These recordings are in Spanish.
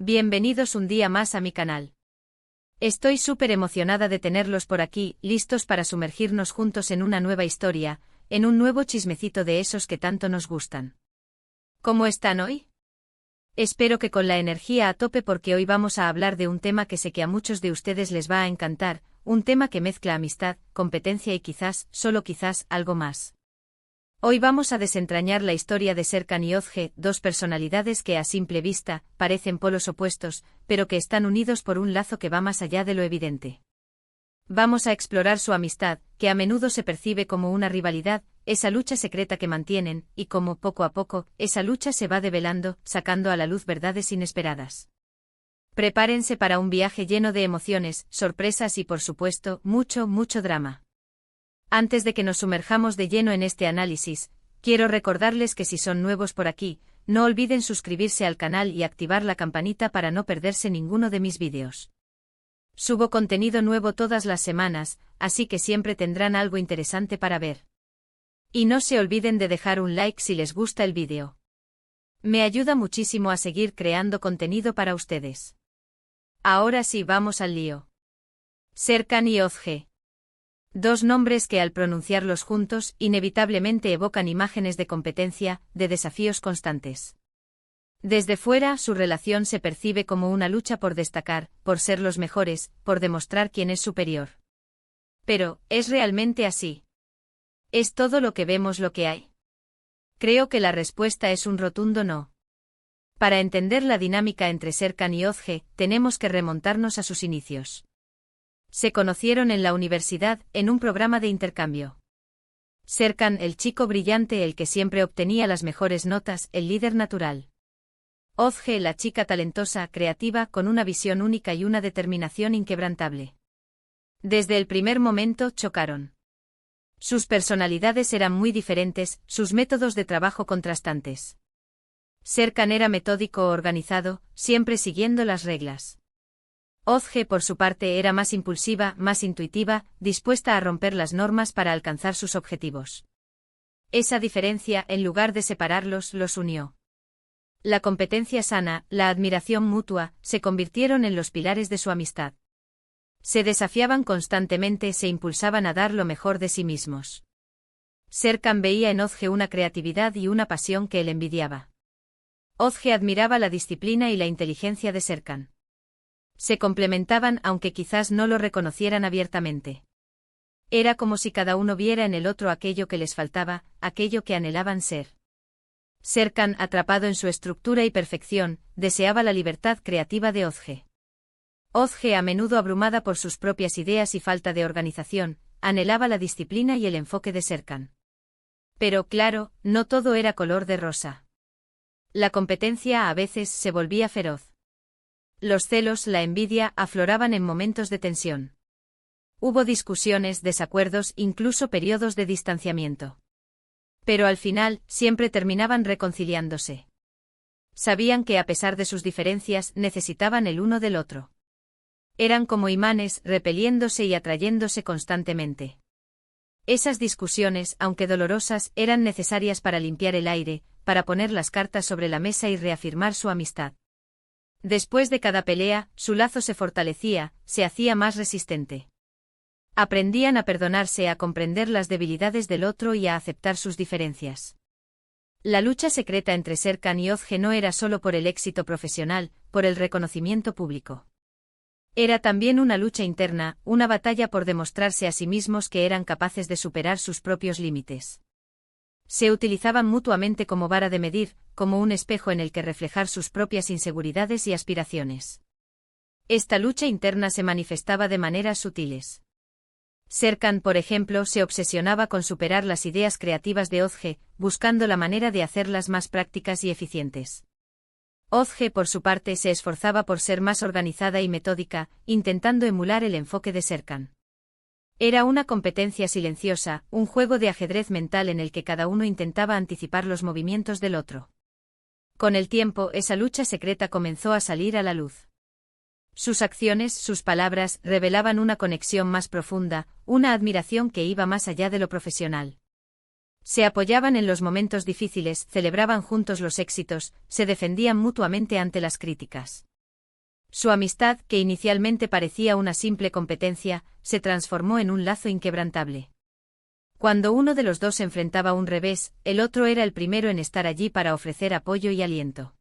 Bienvenidos un día más a mi canal. Estoy súper emocionada de tenerlos por aquí, listos para sumergirnos juntos en una nueva historia, en un nuevo chismecito de esos que tanto nos gustan. ¿Cómo están hoy? Espero que con la energía a tope porque hoy vamos a hablar de un tema que sé que a muchos de ustedes les va a encantar, un tema que mezcla amistad, competencia y quizás, solo quizás, algo más. Hoy vamos a desentrañar la historia de Serkan y Özge, dos personalidades que a simple vista parecen polos opuestos, pero que están unidos por un lazo que va más allá de lo evidente. Vamos a explorar su amistad, que a menudo se percibe como una rivalidad, esa lucha secreta que mantienen, y cómo, poco a poco, esa lucha se va develando, sacando a la luz verdades inesperadas. Prepárense para un viaje lleno de emociones, sorpresas y por supuesto, mucho, mucho drama. Antes de que nos sumerjamos de lleno en este análisis, quiero recordarles que si son nuevos por aquí, no olviden suscribirse al canal y activar la campanita para no perderse ninguno de mis vídeos. Subo contenido nuevo todas las semanas, así que siempre tendrán algo interesante para ver. Y no se olviden de dejar un like si les gusta el vídeo. Me ayuda muchísimo a seguir creando contenido para ustedes. Ahora sí, vamos al lío. Serkan y Özge. Dos nombres que al pronunciarlos juntos inevitablemente evocan imágenes de competencia, de desafíos constantes. Desde fuera, su relación se percibe como una lucha por destacar, por ser los mejores, por demostrar quién es superior. Pero, ¿es realmente así? ¿Es todo lo que vemos lo que hay? Creo que la respuesta es un rotundo no. Para entender la dinámica entre Serkan y Özge, tenemos que remontarnos a sus inicios. Se conocieron en la universidad, en un programa de intercambio. Serkan, el chico brillante, el que siempre obtenía las mejores notas, el líder natural. Özge, la chica talentosa, creativa, con una visión única y una determinación inquebrantable. Desde el primer momento chocaron. Sus personalidades eran muy diferentes, sus métodos de trabajo contrastantes. Serkan era metódico, organizado, siempre siguiendo las reglas. Özge, por su parte, era más impulsiva, más intuitiva, dispuesta a romper las normas para alcanzar sus objetivos. Esa diferencia, en lugar de separarlos, los unió. La competencia sana, la admiración mutua, se convirtieron en los pilares de su amistad. Se desafiaban constantemente, se impulsaban a dar lo mejor de sí mismos. Serkan veía en Özge una creatividad y una pasión que él envidiaba. Özge admiraba la disciplina y la inteligencia de Serkan. Se complementaban aunque quizás no lo reconocieran abiertamente. Era como si cada uno viera en el otro aquello que les faltaba, aquello que anhelaban ser. Serkan, atrapado en su estructura y perfección, deseaba la libertad creativa de Özge. Özge, a menudo abrumada por sus propias ideas y falta de organización, anhelaba la disciplina y el enfoque de Serkan. Pero claro, no todo era color de rosa. La competencia a veces se volvía feroz. Los celos, la envidia, afloraban en momentos de tensión. Hubo discusiones, desacuerdos, incluso periodos de distanciamiento. Pero al final, siempre terminaban reconciliándose. Sabían que a pesar de sus diferencias, necesitaban el uno del otro. Eran como imanes, repeliéndose y atrayéndose constantemente. Esas discusiones, aunque dolorosas, eran necesarias para limpiar el aire, para poner las cartas sobre la mesa y reafirmar su amistad. Después de cada pelea, su lazo se fortalecía, se hacía más resistente. Aprendían a perdonarse, a comprender las debilidades del otro y a aceptar sus diferencias. La lucha secreta entre Serkan y Özge no era solo por el éxito profesional, por el reconocimiento público. Era también una lucha interna, una batalla por demostrarse a sí mismos que eran capaces de superar sus propios límites. Se utilizaban mutuamente como vara de medir, como un espejo en el que reflejar sus propias inseguridades y aspiraciones. Esta lucha interna se manifestaba de maneras sutiles. Serkan, por ejemplo, se obsesionaba con superar las ideas creativas de Özge, buscando la manera de hacerlas más prácticas y eficientes. Özge, por su parte, se esforzaba por ser más organizada y metódica, intentando emular el enfoque de Serkan. Era una competencia silenciosa, un juego de ajedrez mental en el que cada uno intentaba anticipar los movimientos del otro. Con el tiempo, esa lucha secreta comenzó a salir a la luz. Sus acciones, sus palabras, revelaban una conexión más profunda, una admiración que iba más allá de lo profesional. Se apoyaban en los momentos difíciles, celebraban juntos los éxitos, se defendían mutuamente ante las críticas. Su amistad, que inicialmente parecía una simple competencia, se transformó en un lazo inquebrantable. Cuando uno de los dos enfrentaba un revés, el otro era el primero en estar allí para ofrecer apoyo y aliento.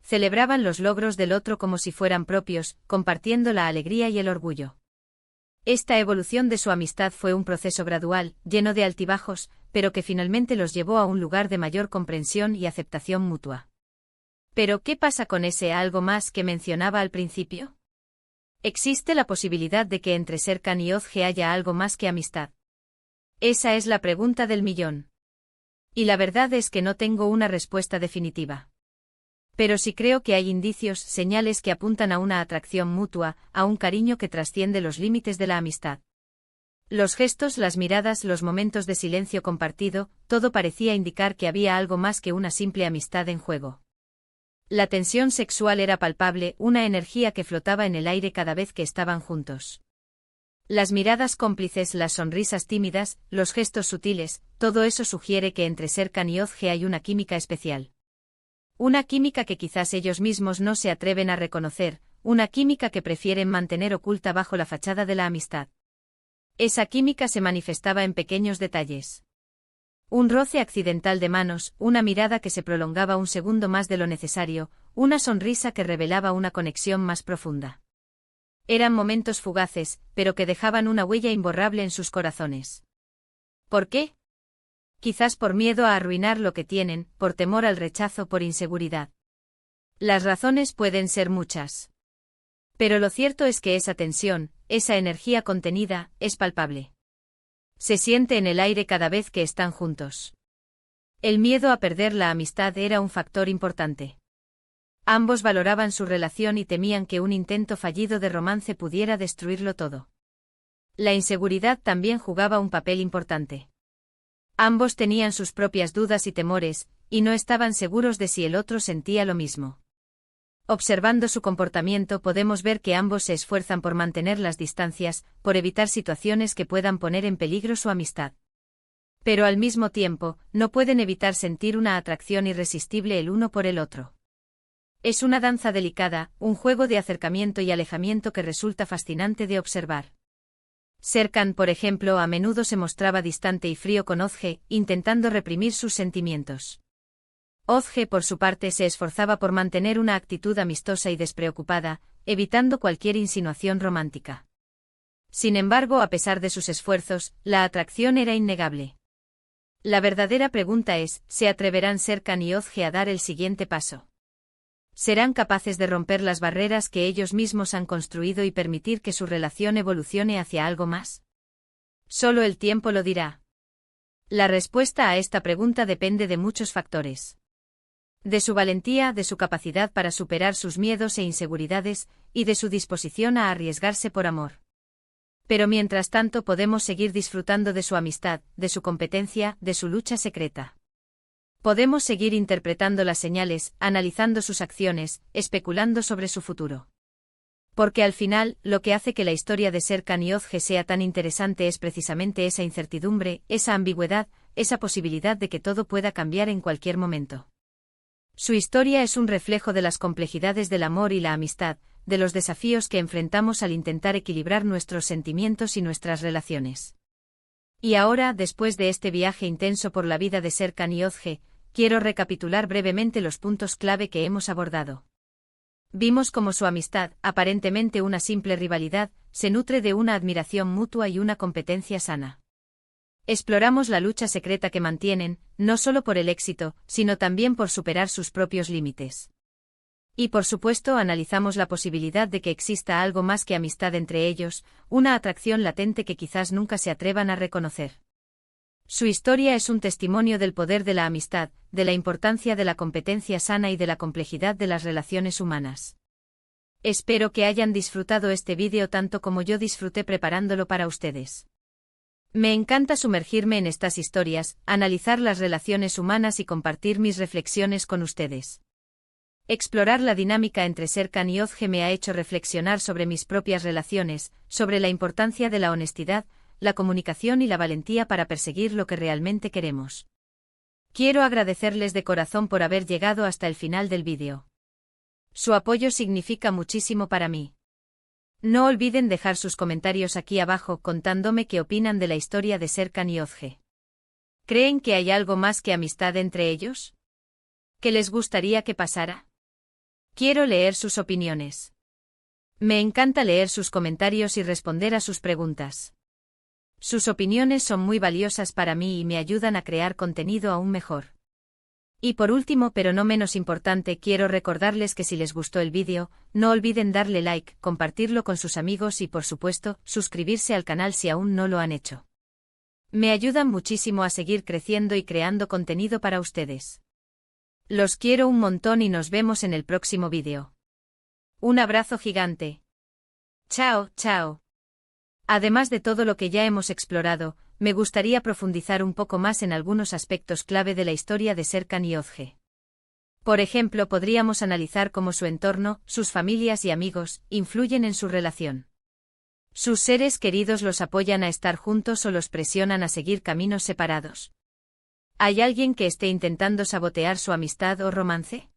Celebraban los logros del otro como si fueran propios, compartiendo la alegría y el orgullo. Esta evolución de su amistad fue un proceso gradual, lleno de altibajos, pero que finalmente los llevó a un lugar de mayor comprensión y aceptación mutua. Pero, ¿qué pasa con ese algo más que mencionaba al principio? ¿Existe la posibilidad de que entre Serkan y Özge haya algo más que amistad? Esa es la pregunta del millón. Y la verdad es que no tengo una respuesta definitiva. Pero sí creo que hay indicios, señales que apuntan a una atracción mutua, a un cariño que trasciende los límites de la amistad. Los gestos, las miradas, los momentos de silencio compartido, todo parecía indicar que había algo más que una simple amistad en juego. La tensión sexual era palpable, una energía que flotaba en el aire cada vez que estaban juntos. Las miradas cómplices, las sonrisas tímidas, los gestos sutiles, todo eso sugiere que entre Serkan y Özge hay una química especial. Una química que quizás ellos mismos no se atreven a reconocer, una química que prefieren mantener oculta bajo la fachada de la amistad. Esa química se manifestaba en pequeños detalles. Un roce accidental de manos, una mirada que se prolongaba un segundo más de lo necesario, una sonrisa que revelaba una conexión más profunda. Eran momentos fugaces, pero que dejaban una huella imborrable en sus corazones. ¿Por qué? Quizás por miedo a arruinar lo que tienen, por temor al rechazo, por inseguridad. Las razones pueden ser muchas. Pero lo cierto es que esa tensión, esa energía contenida, es palpable. Se siente en el aire cada vez que están juntos. El miedo a perder la amistad era un factor importante. Ambos valoraban su relación y temían que un intento fallido de romance pudiera destruirlo todo. La inseguridad también jugaba un papel importante. Ambos tenían sus propias dudas y temores, y no estaban seguros de si el otro sentía lo mismo. Observando su comportamiento podemos ver que ambos se esfuerzan por mantener las distancias, por evitar situaciones que puedan poner en peligro su amistad. Pero al mismo tiempo, no pueden evitar sentir una atracción irresistible el uno por el otro. Es una danza delicada, un juego de acercamiento y alejamiento que resulta fascinante de observar. Serkan, por ejemplo, a menudo se mostraba distante y frío con Özge, intentando reprimir sus sentimientos. Özge, por su parte, se esforzaba por mantener una actitud amistosa y despreocupada, evitando cualquier insinuación romántica. Sin embargo, a pesar de sus esfuerzos, la atracción era innegable. La verdadera pregunta es, ¿se atreverán Serkan y Özge a dar el siguiente paso? ¿Serán capaces de romper las barreras que ellos mismos han construido y permitir que su relación evolucione hacia algo más? Solo el tiempo lo dirá. La respuesta a esta pregunta depende de muchos factores. De su valentía, de su capacidad para superar sus miedos e inseguridades, y de su disposición a arriesgarse por amor. Pero mientras tanto podemos seguir disfrutando de su amistad, de su competencia, de su lucha secreta. Podemos seguir interpretando las señales, analizando sus acciones, especulando sobre su futuro. Porque al final, lo que hace que la historia de Serkan y Özge sea tan interesante es precisamente esa incertidumbre, esa ambigüedad, esa posibilidad de que todo pueda cambiar en cualquier momento. Su historia es un reflejo de las complejidades del amor y la amistad, de los desafíos que enfrentamos al intentar equilibrar nuestros sentimientos y nuestras relaciones. Y ahora, después de este viaje intenso por la vida de Serkan y Özge, quiero recapitular brevemente los puntos clave que hemos abordado. Vimos cómo su amistad, aparentemente una simple rivalidad, se nutre de una admiración mutua y una competencia sana. Exploramos la lucha secreta que mantienen, no solo por el éxito, sino también por superar sus propios límites. Y por supuesto analizamos la posibilidad de que exista algo más que amistad entre ellos, una atracción latente que quizás nunca se atrevan a reconocer. Su historia es un testimonio del poder de la amistad, de la importancia de la competencia sana y de la complejidad de las relaciones humanas. Espero que hayan disfrutado este vídeo tanto como yo disfruté preparándolo para ustedes. Me encanta sumergirme en estas historias, analizar las relaciones humanas y compartir mis reflexiones con ustedes. Explorar la dinámica entre Serkan y Özge me ha hecho reflexionar sobre mis propias relaciones, sobre la importancia de la honestidad, la comunicación y la valentía para perseguir lo que realmente queremos. Quiero agradecerles de corazón por haber llegado hasta el final del vídeo. Su apoyo significa muchísimo para mí. No olviden dejar sus comentarios aquí abajo contándome qué opinan de la historia de Serkan y Özge. ¿Creen que hay algo más que amistad entre ellos? ¿Qué les gustaría que pasara? Quiero leer sus opiniones. Me encanta leer sus comentarios y responder a sus preguntas. Sus opiniones son muy valiosas para mí y me ayudan a crear contenido aún mejor. Y por último, pero no menos importante, quiero recordarles que si les gustó el vídeo, no olviden darle like, compartirlo con sus amigos y por supuesto, suscribirse al canal si aún no lo han hecho. Me ayudan muchísimo a seguir creciendo y creando contenido para ustedes. Los quiero un montón y nos vemos en el próximo vídeo. Un abrazo gigante. Chao, chao. Además de todo lo que ya hemos explorado, me gustaría profundizar un poco más en algunos aspectos clave de la historia de Serkan y Özge. Por ejemplo, podríamos analizar cómo su entorno, sus familias y amigos, influyen en su relación. ¿Sus seres queridos los apoyan a estar juntos o los presionan a seguir caminos separados? ¿Hay alguien que esté intentando sabotear su amistad o romance?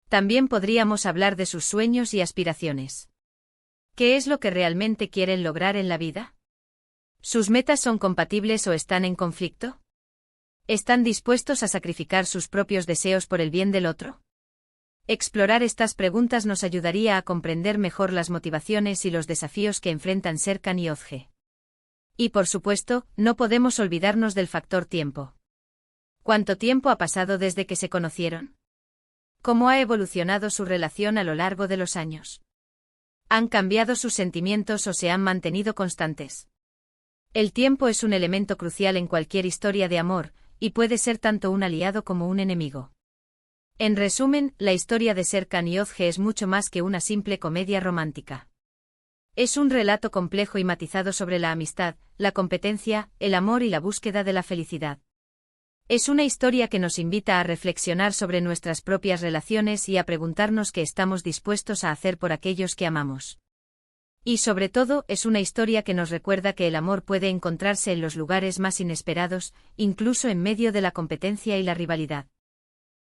También podríamos hablar de sus sueños y aspiraciones. ¿Qué es lo que realmente quieren lograr en la vida? ¿Sus metas son compatibles o están en conflicto? ¿Están dispuestos a sacrificar sus propios deseos por el bien del otro? Explorar estas preguntas nos ayudaría a comprender mejor las motivaciones y los desafíos que enfrentan Serkan y Özge. Y por supuesto, no podemos olvidarnos del factor tiempo. ¿Cuánto tiempo ha pasado desde que se conocieron? ¿Cómo ha evolucionado su relación a lo largo de los años? ¿Han cambiado sus sentimientos o se han mantenido constantes? El tiempo es un elemento crucial en cualquier historia de amor, y puede ser tanto un aliado como un enemigo. En resumen, la historia de Serkan y Özge es mucho más que una simple comedia romántica. Es un relato complejo y matizado sobre la amistad, la competencia, el amor y la búsqueda de la felicidad. Es una historia que nos invita a reflexionar sobre nuestras propias relaciones y a preguntarnos qué estamos dispuestos a hacer por aquellos que amamos. Y sobre todo, es una historia que nos recuerda que el amor puede encontrarse en los lugares más inesperados, incluso en medio de la competencia y la rivalidad.